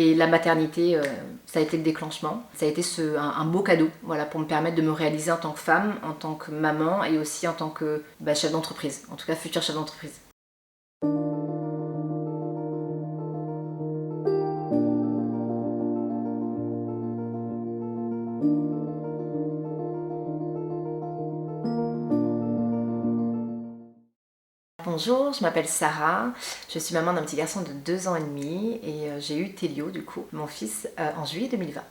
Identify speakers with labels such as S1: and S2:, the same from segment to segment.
S1: Et la maternité, ça a été le déclenchement. Ça a été un beau cadeau, voilà, pour me permettre de me réaliser en tant que femme, en tant que maman et aussi en tant que chef d'entreprise, en tout cas futur chef d'entreprise. Bonjour, je m'appelle Sarah, je suis maman d'un petit garçon de 2 ans et demi et j'ai eu Télio, du coup, mon fils, en juillet 2020.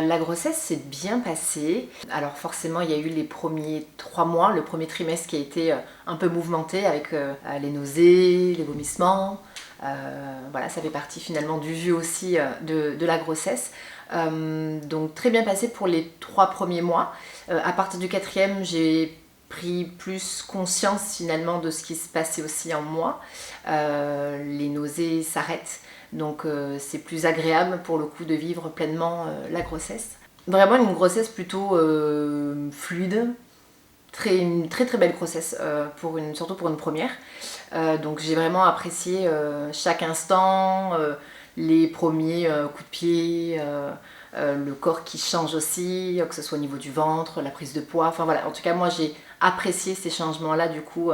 S1: La grossesse s'est bien passée. Alors forcément, il y a eu les premiers 3 mois, le premier trimestre qui a été un peu mouvementé avec les nausées, les vomissements. Voilà, ça fait partie finalement du jeu aussi de la grossesse. Donc très bien passé pour les 3 premiers mois. À partir du 4e, j'ai pris plus conscience finalement de ce qui se passait aussi en moi. Les nausées s'arrêtent. Donc c'est plus agréable pour le coup de vivre pleinement la grossesse. Vraiment une grossesse plutôt fluide, une très très belle grossesse, surtout pour une première. Donc j'ai vraiment apprécié chaque instant, les premiers coups de pied, le corps qui change aussi, que ce soit au niveau du ventre, la prise de poids. Enfin voilà, en tout cas moi j'ai apprécié ces changements-là du coup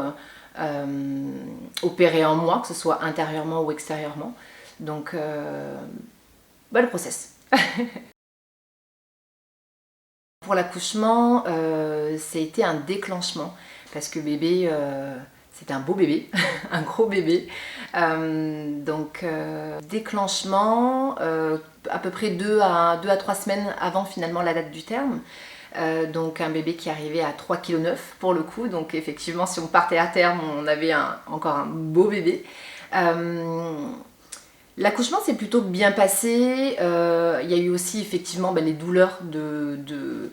S1: opérés en moi, que ce soit intérieurement ou extérieurement. Donc, le process. Pour l'accouchement, ça a été un déclenchement parce que bébé, c'était un beau bébé, un gros bébé. Déclenchement à peu près 2 à 3 semaines avant finalement la date du terme. Donc un bébé qui arrivait à 3,9 kg pour le coup. Donc effectivement, si on partait à terme, on avait encore un beau bébé. L'accouchement s'est plutôt bien passé. Il y a eu aussi effectivement les douleurs de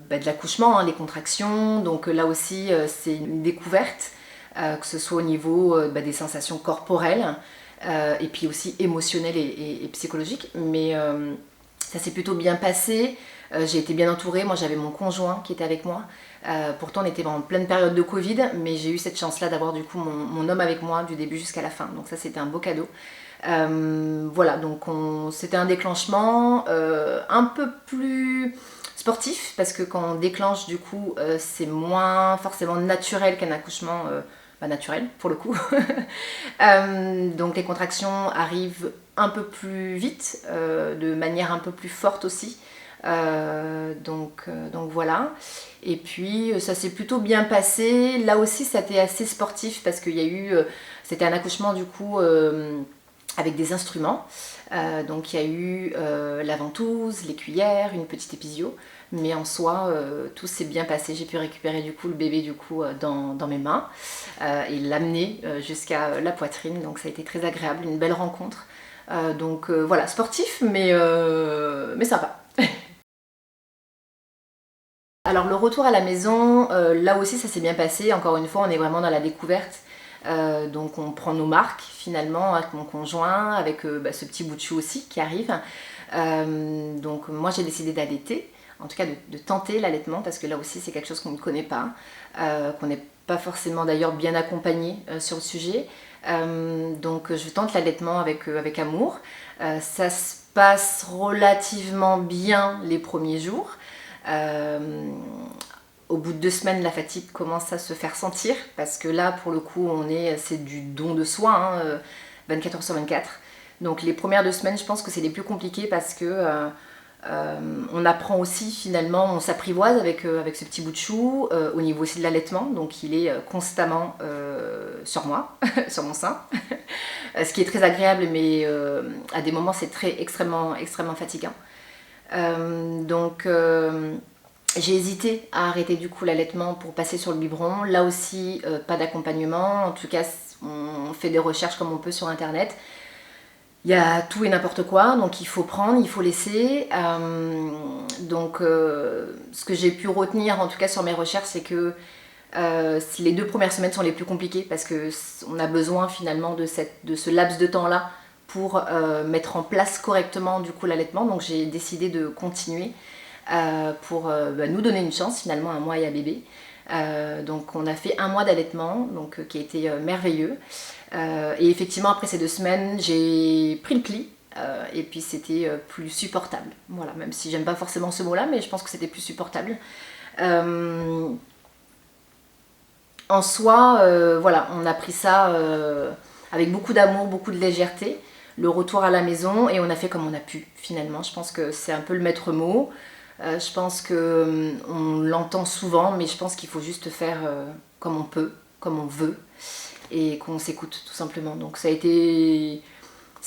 S1: l'accouchement, hein, les contractions. Donc là aussi, c'est une découverte, que ce soit au niveau des sensations corporelles et puis aussi émotionnelles et psychologiques. Mais ça s'est plutôt bien passé. J'ai été bien entourée. Moi, j'avais mon conjoint qui était avec moi. Pourtant, on était en pleine période de Covid, mais j'ai eu cette chance-là d'avoir du coup mon homme avec moi du début jusqu'à la fin. Donc ça, c'était un beau cadeau. Voilà, donc c'était un déclenchement un peu plus sportif, parce que quand on déclenche, du coup, c'est moins forcément naturel qu'un accouchement naturel, pour le coup. Donc les contractions arrivent un peu plus vite, de manière un peu plus forte aussi. Donc voilà. Et puis ça s'est plutôt bien passé. Là aussi, ça a été assez sportif parce qu'il y a eu, c'était un accouchement du coup avec des instruments. Donc il y a eu la ventouse, les cuillères, une petite épisio. Mais en soi, tout s'est bien passé. J'ai pu récupérer du coup le bébé du coup dans mes mains et l'amener jusqu'à la poitrine. Donc ça a été très agréable, une belle rencontre. Voilà, sportif mais sympa. Alors le retour à la maison, là aussi ça s'est bien passé. Encore une fois, on est vraiment dans la découverte. Donc on prend nos marques finalement avec mon conjoint, avec ce petit bout de chou aussi qui arrive. Donc moi j'ai décidé d'allaiter, en tout cas de tenter l'allaitement, parce que là aussi c'est quelque chose qu'on ne connaît pas, qu'on n'est pas forcément d'ailleurs bien accompagné sur le sujet. Donc je tente l'allaitement avec amour. Ça se passe relativement bien les premiers jours. Au bout de 2 semaines, la fatigue commence à se faire sentir, parce que là, pour le coup, c'est du don de soi, hein, 24 heures sur 24. Donc les premières 2 semaines, je pense que c'est les plus compliquées, parce que on apprend aussi finalement, on s'apprivoise avec ce petit bout de chou, au niveau aussi de l'allaitement, donc il est constamment sur moi, sur mon sein, ce qui est très agréable, mais à des moments c'est extrêmement fatigant. J'ai hésité à arrêter du coup l'allaitement pour passer sur le biberon. Là aussi, pas d'accompagnement. En tout cas, on fait des recherches comme on peut sur internet. Il y a tout et n'importe quoi, donc il faut prendre, il faut laisser. Ce que j'ai pu retenir en tout cas sur mes recherches, c'est que les 2 premières semaines sont les plus compliquées, parce qu'on a besoin finalement de ce laps de temps-là pour mettre en place correctement du coup l'allaitement. Donc j'ai décidé de continuer pour nous donner une chance finalement à moi et à bébé. Donc on a fait 1 mois d'allaitement, donc qui a été merveilleux. Et effectivement après ces 2 semaines, j'ai pris le pli. Et puis c'était plus supportable. Voilà, même si j'aime pas forcément ce mot-là, mais je pense que c'était plus supportable. En soi, voilà, on a pris ça avec beaucoup d'amour, beaucoup de légèreté. Le retour à la maison et on a fait comme on a pu finalement. Je pense que c'est un peu le maître mot. Je pense qu'on l'entend souvent, mais je pense qu'il faut juste faire comme on peut, comme on veut et qu'on s'écoute tout simplement. Donc ça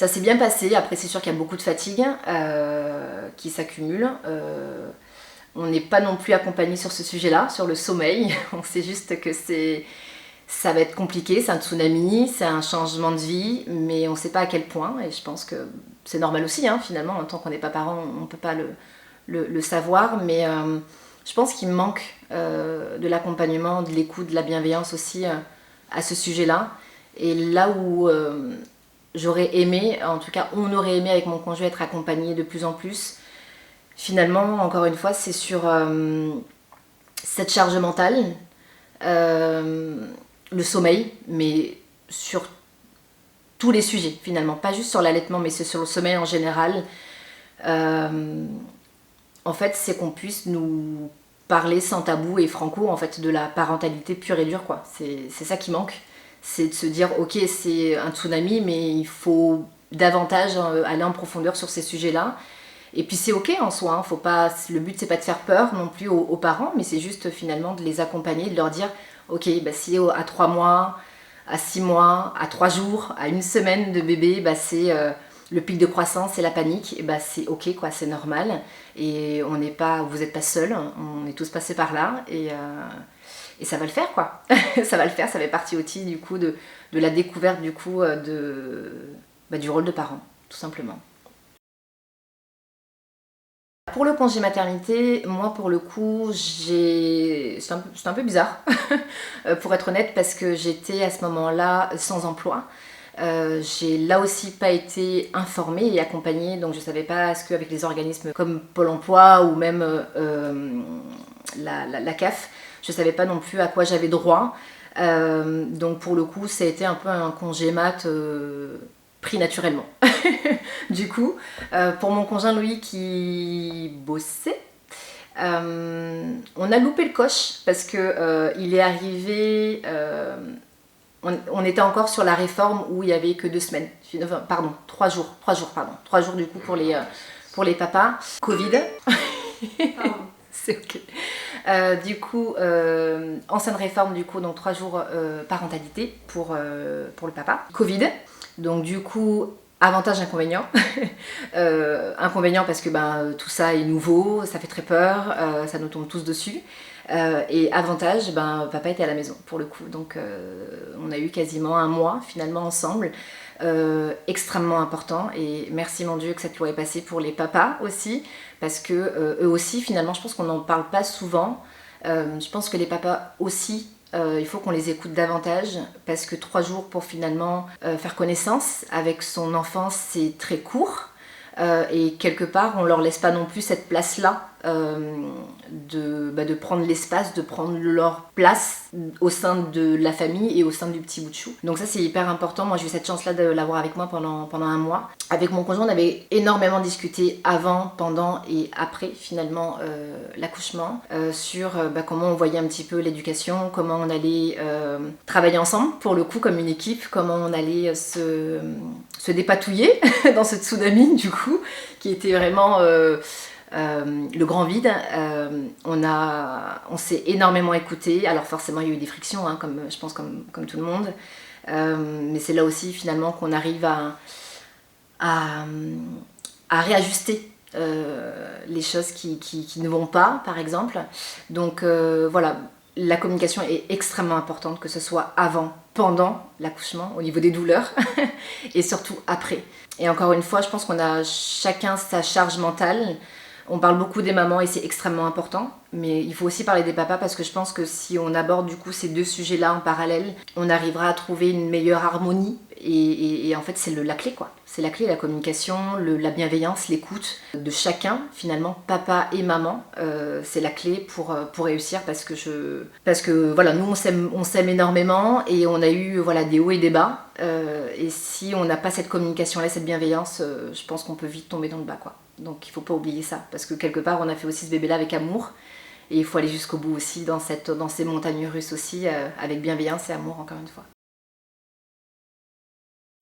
S1: s'est bien passé. Après c'est sûr qu'il y a beaucoup de fatigue qui s'accumule. On n'est pas non plus accompagné sur ce sujet-là, sur le sommeil. On sait juste que ça va être compliqué, c'est un tsunami, c'est un changement de vie, mais on ne sait pas à quel point. Et je pense que c'est normal aussi, hein, finalement, en tant qu'on n'est pas parent, on ne peut pas le savoir. Mais je pense qu'il manque de l'accompagnement, de l'écoute, de la bienveillance aussi à ce sujet-là. Et là où j'aurais aimé, en tout cas on aurait aimé avec mon conjoint être accompagné de plus en plus, finalement, encore une fois, c'est sur cette charge mentale, le sommeil, mais sur tous les sujets finalement, pas juste sur l'allaitement, mais c'est sur le sommeil en général. En fait, c'est qu'on puisse nous parler sans tabou et franco en fait de la parentalité pure et dure, quoi. C'est ça qui manque, c'est de se dire ok, c'est un tsunami, mais il faut davantage aller en profondeur sur ces sujets-là. Et puis c'est ok en soi, hein, faut pas, le but c'est pas de faire peur non plus aux parents, mais c'est juste finalement de les accompagner, de leur dire ok, bah, si à 3 mois, à 6 mois, à 3 jours, à 1 semaine de bébé, bah, c'est le pic de croissance et la panique, et bah, c'est ok, quoi, c'est normal. Et vous n'êtes pas seuls, on est tous passés par là et ça va le faire, quoi. Ça va le faire, ça fait partie aussi du coup de la découverte du coup du rôle de parent, tout simplement. Pour le congé maternité, moi pour le coup, c'est un peu bizarre, pour être honnête, parce que j'étais à ce moment-là sans emploi. J'ai là aussi pas été informée et accompagnée, donc je savais pas est-ce qu'avec les organismes comme Pôle emploi ou même la CAF, je savais pas non plus à quoi j'avais droit. Donc pour le coup, ça a été un peu un congé mat pris naturellement. Du coup, pour mon conjoint Louis qui bossait, on a loupé le coche parce que il est arrivé. On était encore sur la réforme où il n'y avait que 2 semaines, pardon, 3 jours, 3 jours du coup pour les papas. Covid. C'est ok. Du coup, ancienne réforme, du coup, donc 3 jours parentalité pour le papa. Covid. Donc du coup, avantage, inconvénient. Inconvénient parce que tout ça est nouveau, ça fait très peur, ça nous tombe tous dessus. Et avantage, papa était à la maison pour le coup. Donc on a eu quasiment 1 mois finalement ensemble. Extrêmement important et merci mon Dieu que cette loi est passée pour les papas aussi parce que eux aussi finalement je pense qu'on n'en parle pas souvent. Je pense que les papas aussi il faut qu'on les écoute davantage parce que 3 jours pour finalement faire connaissance avec son enfant c'est très court et quelque part on leur laisse pas non plus cette place là de prendre l'espace, de prendre leur place au sein de la famille et au sein du petit bout de chou. Donc ça c'est hyper important. Moi j'ai eu cette chance là de l'avoir avec moi pendant 1 mois. Avec mon conjoint on avait énormément discuté avant, pendant et après finalement l'accouchement sur comment on voyait un petit peu l'éducation, comment on allait travailler ensemble pour le coup comme une équipe, comment on allait se dépatouiller dans ce tsunami du coup qui était vraiment le grand vide. On s'est énormément écouté. Alors forcément il y a eu des frictions, hein, je pense comme tout le monde. Mais c'est là aussi finalement qu'on arrive à réajuster les choses qui ne vont pas, par exemple. Donc voilà, la communication est extrêmement importante, que ce soit avant, pendant l'accouchement, au niveau des douleurs, et surtout après. Et encore une fois, je pense qu'on a chacun sa charge mentale. On parle beaucoup des mamans et c'est extrêmement important, mais il faut aussi parler des papas parce que je pense que si on aborde du coup ces deux sujets-là en parallèle, on arrivera à trouver une meilleure harmonie et en fait c'est la clé quoi. C'est la clé, la communication, la bienveillance, l'écoute de chacun finalement, papa et maman, c'est la clé pour réussir parce que voilà, nous on s'aime énormément et on a eu voilà, des hauts et des bas et si on n'a pas cette communication-là, cette bienveillance, je pense qu'on peut vite tomber dans le bas quoi. Donc il faut pas oublier ça, parce que quelque part on a fait aussi ce bébé-là avec amour, et il faut aller jusqu'au bout aussi dans ces montagnes russes aussi, avec bienveillance et amour encore une fois.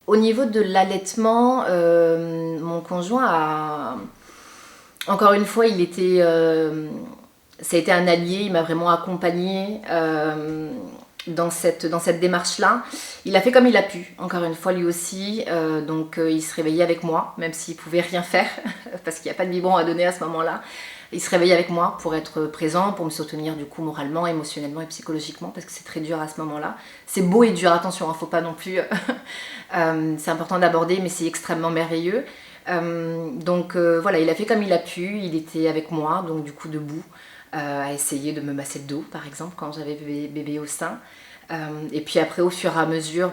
S1: Au niveau de l'allaitement, mon conjoint a... Encore une fois, ça a été un allié, il m'a vraiment accompagnée dans cette démarche-là. Il a fait comme il a pu, encore une fois lui aussi, donc il se réveillait avec moi, même s'il pouvait rien faire, parce qu'il n'y a pas de biberon à donner à ce moment-là. Il se réveillait avec moi pour être présent, pour me soutenir du coup moralement, émotionnellement et psychologiquement, parce que c'est très dur à ce moment-là. C'est beau et dur, attention, il ne faut pas non plus... c'est important d'aborder, mais c'est extrêmement merveilleux. Donc voilà, il a fait comme il a pu, il était avec moi, donc du coup debout, à essayer de me masser le dos par exemple quand j'avais bébé au sein. Et puis après au fur et à mesure,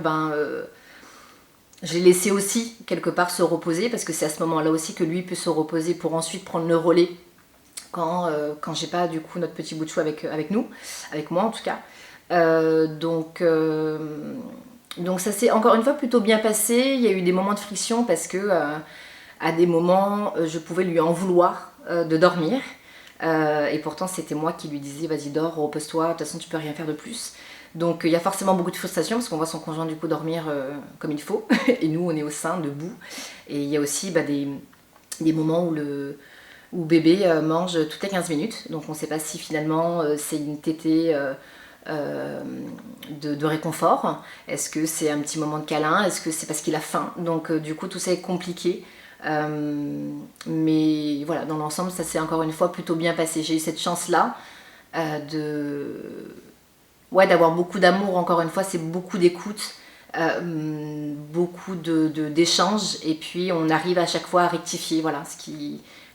S1: je l'ai laissé aussi quelque part se reposer, parce que c'est à ce moment-là aussi que lui peut se reposer pour ensuite prendre le relais quand j'ai pas du coup notre petit bout de chou avec nous, avec moi en tout cas. Donc ça s'est encore une fois plutôt bien passé. Il y a eu des moments de friction parce que à des moments je pouvais lui en vouloir de dormir. Et pourtant c'était moi qui lui disais vas-y dors, repose-toi, de toute façon tu peux rien faire de plus. Donc il y a forcément beaucoup de frustration parce qu'on voit son conjoint du coup dormir comme il faut et nous on est au sein, debout. Et il y a aussi des moments où bébé mange toutes les 15 minutes, donc on ne sait pas si finalement c'est une tétée de réconfort, est-ce que c'est un petit moment de câlin, est-ce que c'est parce qu'il a faim, donc du coup tout ça est compliqué. Mais voilà, dans l'ensemble ça s'est encore une fois plutôt bien passé. J'ai eu cette chance là d'avoir beaucoup d'amour, encore une fois c'est beaucoup d'écoute, beaucoup d'échanges, et puis on arrive à chaque fois à rectifier, voilà,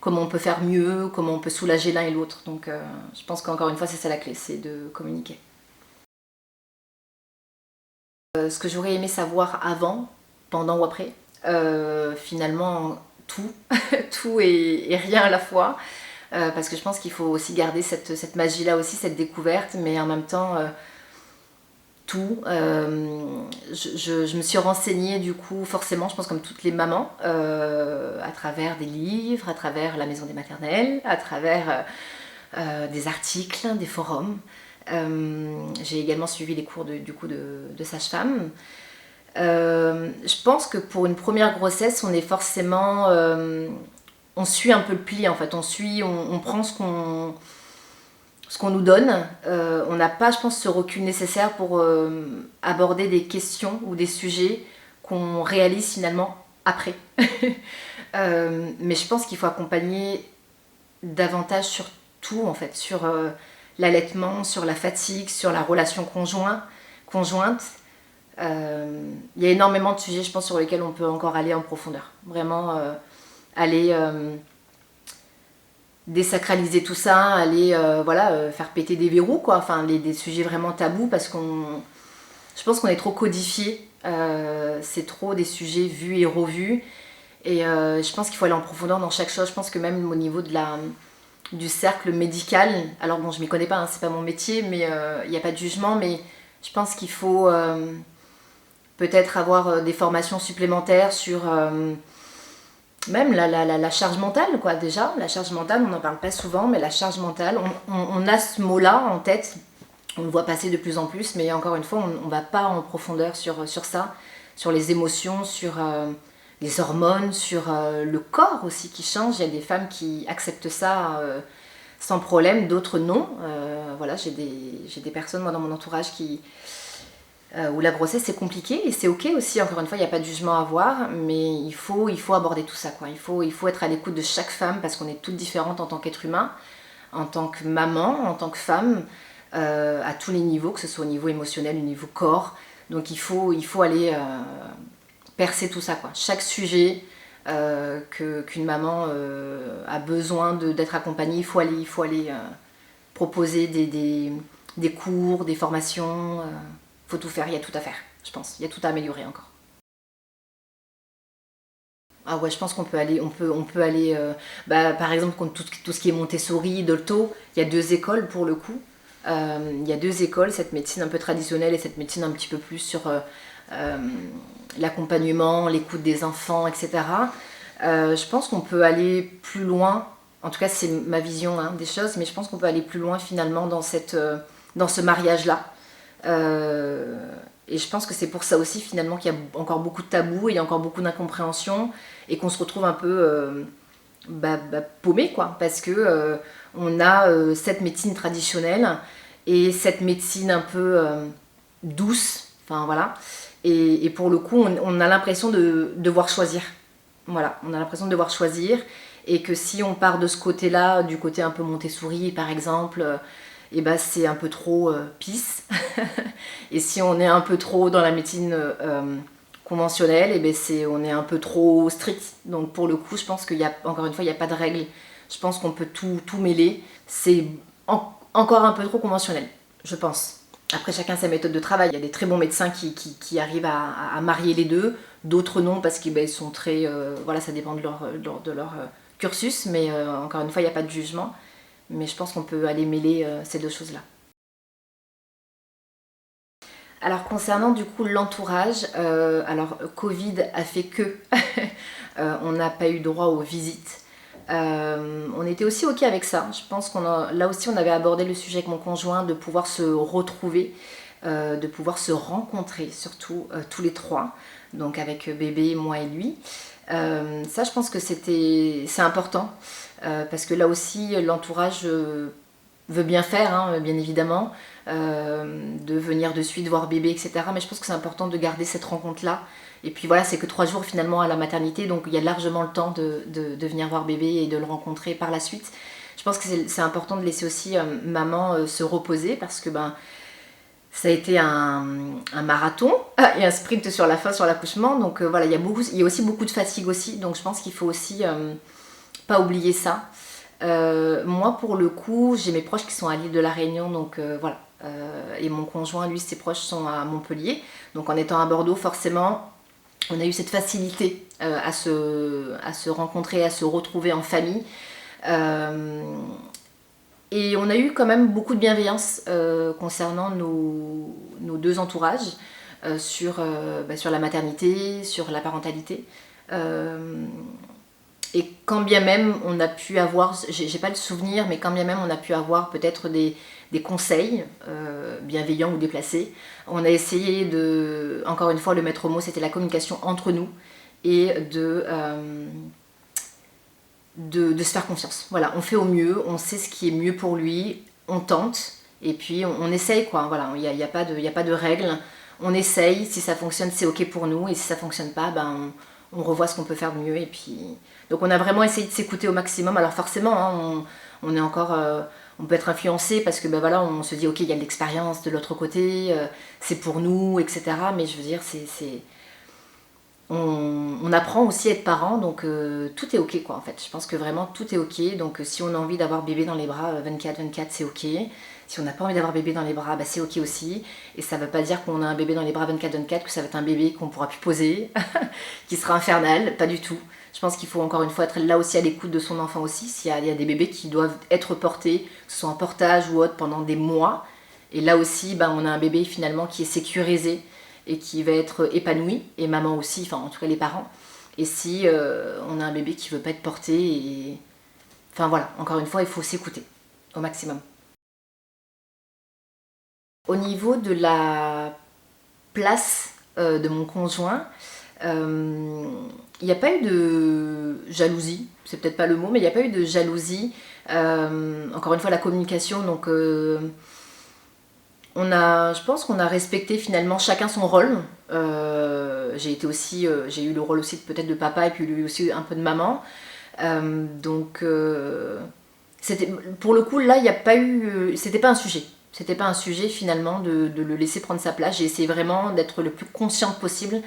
S1: comment on peut faire mieux, comment on peut soulager l'un et l'autre. Donc je pense qu'encore une fois c'est ça la clé, c'est de communiquer. Ce que j'aurais aimé savoir avant, pendant ou après, finalement tout, tout et rien à la fois, parce que je pense qu'il faut aussi garder cette magie-là aussi, cette découverte, mais en même temps tout. Je me suis renseignée du coup, forcément, je pense comme toutes les mamans, à travers des livres, à travers la maison des maternelles, à travers des articles, des forums. J'ai également suivi les cours de sage-femme. Je pense que pour une première grossesse, on est forcément... on suit un peu le pli en fait, on prend ce qu'on nous donne. On n'a pas, je pense, ce recul nécessaire pour aborder des questions ou des sujets qu'on réalise finalement après. Mais je pense qu'il faut accompagner davantage sur tout en fait, sur l'allaitement, sur la fatigue, sur la relation conjointe. Il y a énormément de sujets, je pense, sur lesquels on peut encore aller en profondeur. Vraiment aller désacraliser tout ça, aller faire péter des verrous, quoi. Enfin, des sujets vraiment tabous, parce je pense qu'on est trop codifié. C'est trop des sujets vus et revus. Et je pense qu'il faut aller en profondeur dans chaque chose. Je pense que même au niveau du cercle médical, alors bon, je m'y connais pas, hein, c'est pas mon métier, mais il n'y a pas de jugement, mais je pense qu'il faut peut-être avoir des formations supplémentaires sur même la charge mentale, quoi. Déjà, la charge mentale, on n'en parle pas souvent, mais la charge mentale, on a ce mot-là en tête, on le voit passer de plus en plus, mais encore une fois, on ne va pas en profondeur sur ça, sur les émotions, sur les hormones, sur le corps aussi qui change. Il y a des femmes qui acceptent ça sans problème, d'autres non. Voilà, j'ai des personnes moi, dans mon entourage où la grossesse c'est compliqué, et c'est ok aussi, encore une fois il n'y a pas de jugement à avoir, mais il faut aborder tout ça, quoi. Il faut être à l'écoute de chaque femme, parce qu'on est toutes différentes en tant qu'être humain, en tant que maman, en tant que femme, à tous les niveaux, que ce soit au niveau émotionnel, au niveau corps. Donc il faut aller percer tout ça, quoi. Chaque sujet, qu'une maman a besoin d'être accompagnée, il faut aller proposer des cours, des formations, faut tout faire, il y a tout à faire, je pense, il y a tout à améliorer encore. Ah ouais, je pense qu'on peut aller, on peut aller, par exemple, tout ce qui est Montessori, Dolto, il y a 2 écoles pour le coup. Il y a 2 écoles, cette médecine un peu traditionnelle et cette médecine un petit peu plus sur l'accompagnement, l'écoute des enfants, etc. Je pense qu'on peut aller plus loin, en tout cas c'est ma vision des choses, mais je pense qu'on peut aller plus loin finalement dans ce mariage-là. Et je pense que c'est pour ça aussi finalement qu'il y a encore beaucoup de tabous, il y a encore beaucoup d'incompréhension et qu'on se retrouve un peu paumé quoi, parce que on a cette médecine traditionnelle et cette médecine un peu douce, enfin voilà, et pour le coup on a l'impression de devoir choisir. Voilà, on a l'impression de devoir choisir et que si on part de ce côté-là, du côté un peu Montessori par exemple, et c'est un peu trop pisse. Et si on est un peu trop dans la médecine conventionnelle, on est un peu trop strict. Donc pour le coup, je pense qu'il y a, encore une fois, il n'y a pas de règle. Je pense qu'on peut tout mêler. C'est encore un peu trop conventionnel, je pense. Après, chacun sa méthode de travail. Il y a des très bons médecins qui arrivent à marier les deux. D'autres non, parce qu'ils sont très... voilà, ça dépend de leur cursus. Mais encore une fois, il n'y a pas de jugement. Mais je pense qu'on peut aller mêler ces 2 choses-là. Alors concernant du coup l'entourage, alors Covid a fait que on n'a pas eu droit aux visites. On était aussi ok avec ça. Je pense là aussi on avait abordé le sujet avec mon conjoint de pouvoir se retrouver, de pouvoir se rencontrer surtout tous les 3, donc avec bébé, moi et lui. Ça je pense que c'est important parce que là aussi l'entourage veut bien faire, bien évidemment, de venir de suite voir bébé, etc. Mais je pense que c'est important de garder cette rencontre-là. Et puis voilà, c'est que 3 jours finalement à la maternité, donc il y a largement le temps de venir voir bébé et de le rencontrer par la suite. Je pense que c'est important de laisser aussi maman se reposer parce que ça a été un marathon et un sprint sur la fin, sur l'accouchement. Donc voilà, il y a aussi beaucoup de fatigue aussi. Donc je pense qu'il faut aussi pas oublier ça. Moi pour le coup, j'ai mes proches qui sont à l'île de la Réunion, donc voilà. Et mon conjoint, lui, ses proches sont à Montpellier. Donc en étant à Bordeaux, forcément, on a eu cette facilité à se rencontrer, à se retrouver en famille. Et on a eu quand même beaucoup de bienveillance concernant nos 2 entourages sur la maternité, sur la parentalité. Et quand bien même on a pu avoir, j'ai pas le souvenir, mais quand bien même on a pu avoir peut-être des conseils bienveillants ou déplacés, on a essayé encore une fois, le maître mot c'était la communication entre nous et de se faire confiance. Voilà, on fait au mieux, on sait ce qui est mieux pour lui, on tente et puis on essaye quoi. Voilà, il n'y a pas de règles, on essaye, si ça fonctionne c'est ok pour nous et si ça fonctionne pas, on revoit ce qu'on peut faire de mieux et puis donc on a vraiment essayé de s'écouter au maximum. Alors forcément on est encore on peut être influencé parce que voilà, on se dit ok, il y a de l'expérience de l'autre côté, c'est pour nous, etc. Mais je veux dire on apprend aussi à être parent, donc tout est ok quoi en fait. Je pense que vraiment tout est ok. Donc si on a envie d'avoir bébé dans les bras 24/24 c'est ok. Si on n'a pas envie d'avoir bébé dans les bras, c'est ok aussi. Et ça ne veut pas dire qu'on a un bébé dans les bras 24/24 que ça va être un bébé qu'on ne pourra plus poser, qui sera infernal, pas du tout. Je pense qu'il faut encore une fois être là aussi à l'écoute de son enfant aussi. S'il y a des bébés qui doivent être portés, que ce soit en portage ou autre, pendant des mois. Et là aussi, on a un bébé finalement qui est sécurisé et qui va être épanoui, et maman aussi, enfin en tout cas les parents. Et si on a un bébé qui ne veut pas être porté, enfin voilà, encore une fois, il faut s'écouter au maximum. Au niveau de la place de mon conjoint, il n'y a pas eu de jalousie, c'est peut-être pas le mot, mais il n'y a pas eu de jalousie. Encore une fois, la communication, donc je pense qu'on a respecté finalement chacun son rôle. J'ai eu le rôle aussi peut-être de papa et puis lui aussi un peu de maman. Pour le coup, là, il n'y a pas eu, c'était pas un sujet. C'était pas un sujet finalement de le laisser prendre sa place. J'ai essayé vraiment d'être le plus consciente possible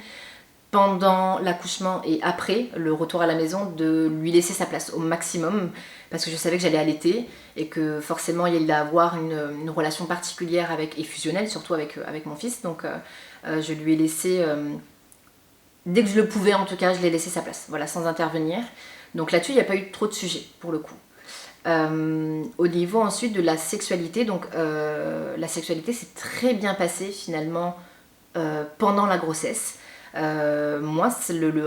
S1: pendant l'accouchement et après le retour à la maison, de lui laisser sa place au maximum, parce que je savais que j'allais allaiter et que forcément il allait avoir une relation particulière et fusionnelle, surtout avec mon fils. Donc je lui ai laissé, dès que je le pouvais en tout cas, je l'ai laissé sa place, voilà, sans intervenir. Donc là-dessus, il n'y a pas eu trop de sujets pour le coup. Au niveau ensuite de la sexualité, donc la sexualité s'est très bien passée finalement pendant la grossesse. Moi,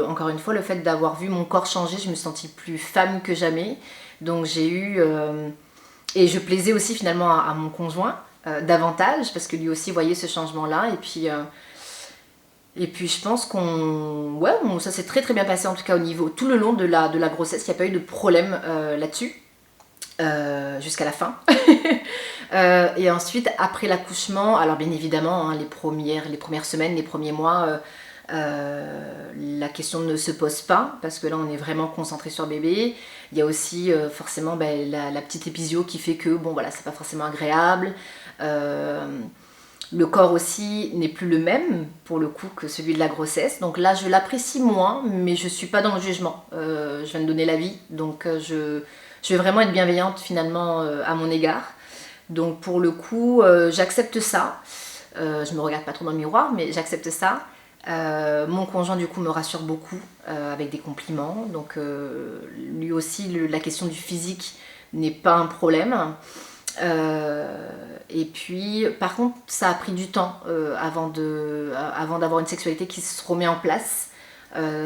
S1: encore une fois, le fait d'avoir vu mon corps changer, je me sentis plus femme que jamais. Donc j'ai eu... et je plaisais aussi finalement à mon conjoint davantage, parce que lui aussi voyait ce changement-là. Et puis je pense ouais, ça s'est très très bien passé en tout cas au niveau, tout le long de la grossesse, il n'y a pas eu de problème là-dessus. Jusqu'à la fin. Et ensuite, après l'accouchement, alors bien évidemment, hein, les premières semaines, les premiers mois, la question ne se pose pas, parce que là, on est vraiment concentré sur bébé. Il y a aussi forcément la petite épisio qui fait que, bon voilà, c'est pas forcément agréable. Le corps aussi n'est plus le même, pour le coup, que celui de la grossesse. Donc là, je l'apprécie moins, mais je suis pas dans le jugement. Je viens de donner l'avis, donc je vais vraiment être bienveillante finalement à mon égard. Donc pour le coup, j'accepte ça. Je me regarde pas trop dans le miroir, mais j'accepte ça. Mon conjoint du coup me rassure beaucoup avec des compliments. Donc lui aussi, la question du physique n'est pas un problème. Et puis par contre, ça a pris du temps avant d'avoir une sexualité qui se remet en place.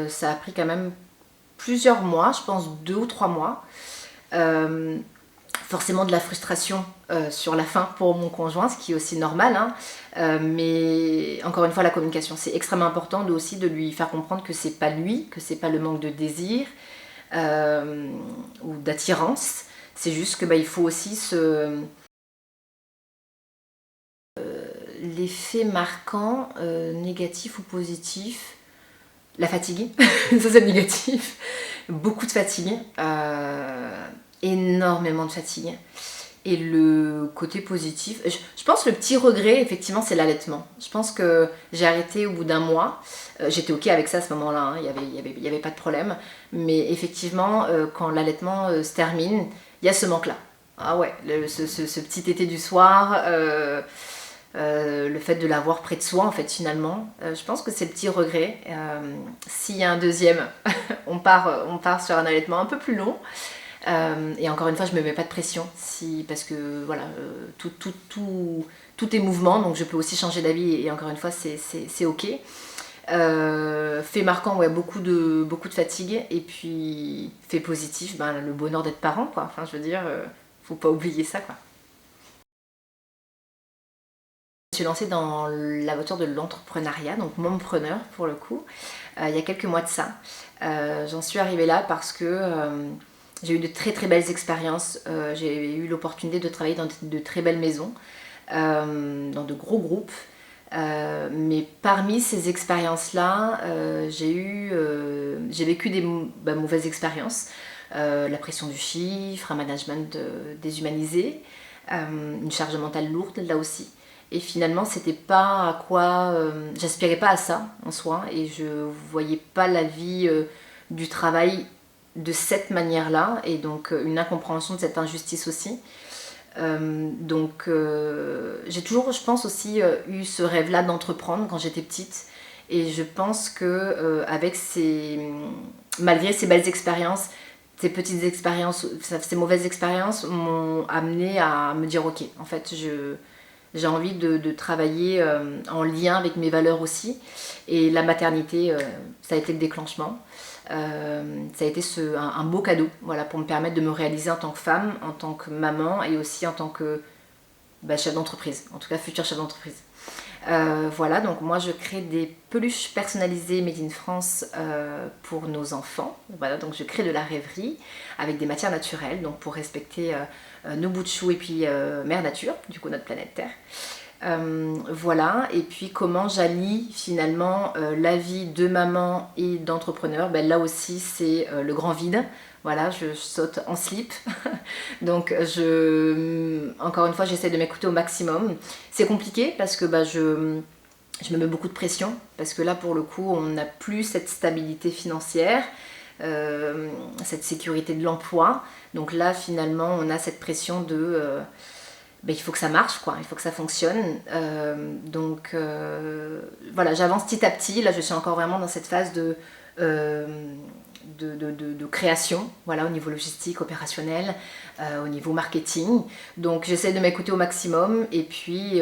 S1: Ça a pris quand même plusieurs mois, je pense 2 ou 3 mois. Forcément de la frustration sur la fin pour mon conjoint, ce qui est aussi normal, hein. Mais encore une fois, la communication, c'est extrêmement important aussi de lui faire comprendre que c'est pas lui, que c'est pas le manque de désir ou d'attirance, c'est juste que il faut aussi l'effet marquant, négatif ou positif, la fatigue, ça c'est négatif, beaucoup de fatigue, énormément de fatigue. Et le côté positif, je pense que le petit regret, effectivement, c'est l'allaitement. Je pense que j'ai arrêté au bout d'un mois. J'étais ok avec ça à ce moment-là, hein. Il y avait pas de problème. Mais effectivement, quand l'allaitement se termine, il y a ce manque-là. Ah ouais, ce petit été du soir, le fait de l'avoir près de soi, en fait, finalement. Je pense que c'est le petit regret. S'il y a un deuxième, on part sur un allaitement un peu plus long. Et encore une fois, je ne me mets pas de pression, parce que voilà, tout est mouvement, donc je peux aussi changer d'avis, et encore une fois, c'est ok. Fait marquant, ouais, beaucoup de fatigue, et puis fait positif, le bonheur d'être parent, quoi. Enfin, je veux dire, faut pas oublier ça, quoi. Je suis lancée dans l'aventure de l'entrepreneuriat, donc mompreneur pour le coup, il y a quelques mois de ça. J'en suis arrivée là parce que j'ai eu de très très belles expériences. J'ai eu l'opportunité de travailler dans de très belles maisons, dans de gros groupes. Mais parmi ces expériences-là, j'ai vécu des mauvaises expériences. La pression du chiffre, un management déshumanisé, une charge mentale lourde là aussi. Et finalement, c'était pas à quoi... j'aspirais pas à ça en soi, et je voyais pas la vie du travail de cette manière-là, et donc une incompréhension de cette injustice aussi. Donc j'ai toujours, je pense aussi, eu ce rêve-là d'entreprendre quand j'étais petite, et je pense que malgré ces belles expériences, ces petites expériences, ces mauvaises expériences m'ont amené à me dire ok, en fait j'ai envie de travailler en lien avec mes valeurs aussi, et la maternité, ça a été le déclenchement. Ça a été un beau cadeau, voilà, pour me permettre de me réaliser en tant que femme, en tant que maman, et aussi en tant que chef d'entreprise, en tout cas futur chef d'entreprise. Voilà, donc moi je crée des peluches personnalisées Made in France pour nos enfants. Voilà, donc je crée de la rêverie avec des matières naturelles, donc pour respecter nos bouts de chou et puis Mère Nature, du coup notre planète Terre. Voilà, et puis comment j'allie finalement la vie de maman et d'entrepreneur. Là aussi c'est le grand vide. Voilà, je saute en slip. Donc encore une fois, j'essaie de m'écouter au maximum. C'est compliqué parce que je me mets beaucoup de pression parce que là pour le coup on n'a plus cette stabilité financière, cette sécurité de l'emploi. Donc là finalement on a cette pression de il faut que ça marche quoi, il faut que ça fonctionne. Voilà, j'avance petit à petit. Là je suis encore vraiment dans cette phase de création, voilà, au niveau logistique, opérationnel, au niveau marketing. Donc j'essaie de m'écouter au maximum et puis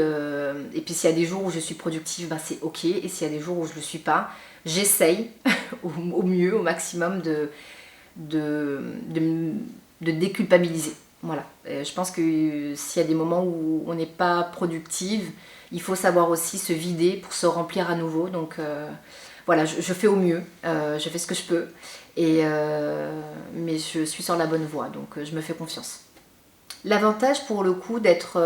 S1: s'il y a des jours où je suis productive, c'est ok, et s'il y a des jours où je ne le suis pas, j'essaye au mieux, au maximum de déculpabiliser. Voilà. Je pense que s'il y a des moments où on n'est pas productive, il faut savoir aussi se vider pour se remplir à nouveau. Donc voilà, je fais au mieux, je fais ce que je peux, mais je suis sur la bonne voie, donc je me fais confiance. L'avantage pour le coup d'être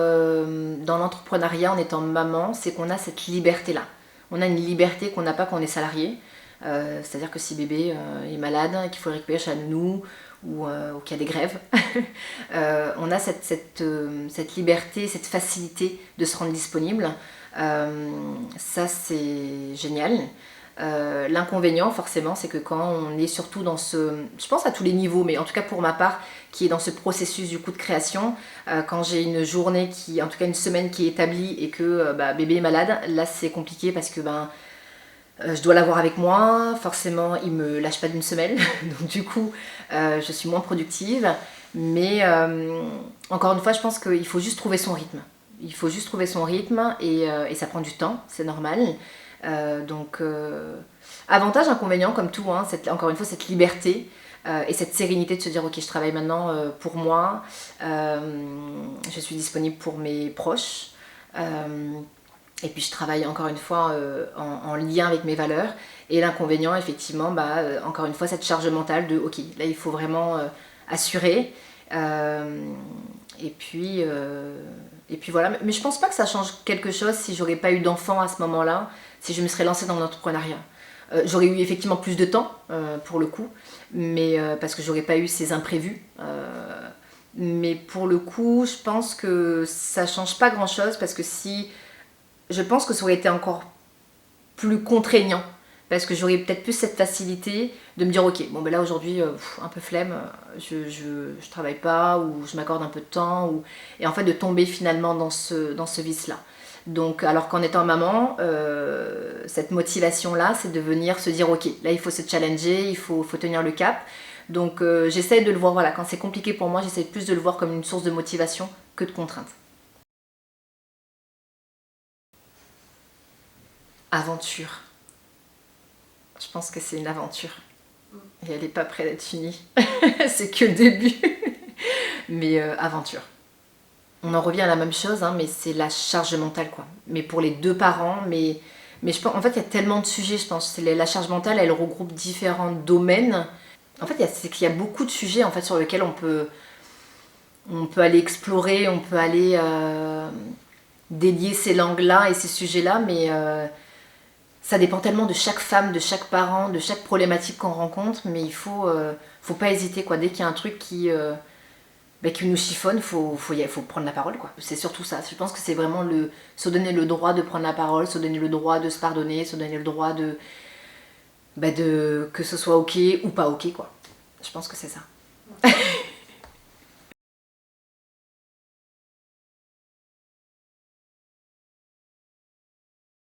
S1: dans l'entrepreneuriat en étant maman, c'est qu'on a cette liberté-là. On a une liberté qu'on n'a pas quand on est salarié. C'est-à-dire que si bébé est malade et qu'il faut le récupérer chez nous ou qu'il y a des grèves, on a cette liberté, cette facilité de se rendre disponible. Ça c'est génial. L'inconvénient forcément c'est que quand on est surtout dans je pense à tous les niveaux, mais en tout cas pour ma part qui est dans ce processus du coup de création, quand j'ai une journée en tout cas une semaine qui est établie et que bébé est malade, là c'est compliqué parce que je dois l'avoir avec moi, forcément il me lâche pas d'une semelle, donc du coup je suis moins productive, mais encore une fois je pense qu'il faut juste trouver son rythme. Il faut juste trouver son rythme et ça prend du temps, c'est normal. Avantage, inconvénient comme tout, hein, encore une fois cette liberté et cette sérénité de se dire ok je travaille maintenant pour moi, je suis disponible pour mes proches. Et puis je travaille encore une fois en lien avec mes valeurs. Et l'inconvénient, effectivement, encore une fois, cette charge mentale de ok, là il faut vraiment assurer. Et puis voilà. Mais je pense pas que ça change quelque chose si j'aurais pas eu d'enfant à ce moment-là, si je me serais lancée dans l'entrepreneuriat. J'aurais eu effectivement plus de temps pour le coup, mais parce que j'aurais pas eu ces imprévus. Mais pour le coup, je pense que ça change pas grand-chose parce que je pense que ça aurait été encore plus contraignant parce que j'aurais peut-être plus cette facilité de me dire ok, bon là aujourd'hui un peu flemme, je travaille pas ou je m'accorde un peu de temps et en fait de tomber finalement dans ce vice-là. Donc alors qu'en étant maman, cette motivation-là, c'est de venir se dire ok, là il faut se challenger, il faut tenir le cap. Donc j'essaie de le voir, voilà, quand c'est compliqué pour moi, j'essaie plus de le voir comme une source de motivation que de contrainte. Aventure. Je pense que c'est une aventure. Et elle n'est pas prête d'être finie. C'est que le début. Mais aventure. On en revient à la même chose, hein, mais c'est la charge mentale, quoi. Mais pour les deux parents, mais je pense, en fait, il y a tellement de sujets, je pense. La charge mentale, elle regroupe différents domaines. En fait, c'est qu'il y a beaucoup de sujets en fait, sur lesquels on peut aller explorer, on peut aller délier ces langues-là et ces sujets-là, mais ça dépend tellement de chaque femme, de chaque parent, de chaque problématique qu'on rencontre, mais il faut pas hésiter, quoi. Dès qu'il y a un truc qui nous chiffonne, faut prendre la parole, quoi. C'est surtout ça. Je pense que c'est vraiment se donner le droit de prendre la parole, se donner le droit de se pardonner, se donner le droit de que ce soit ok ou pas ok, quoi. Je pense que c'est ça.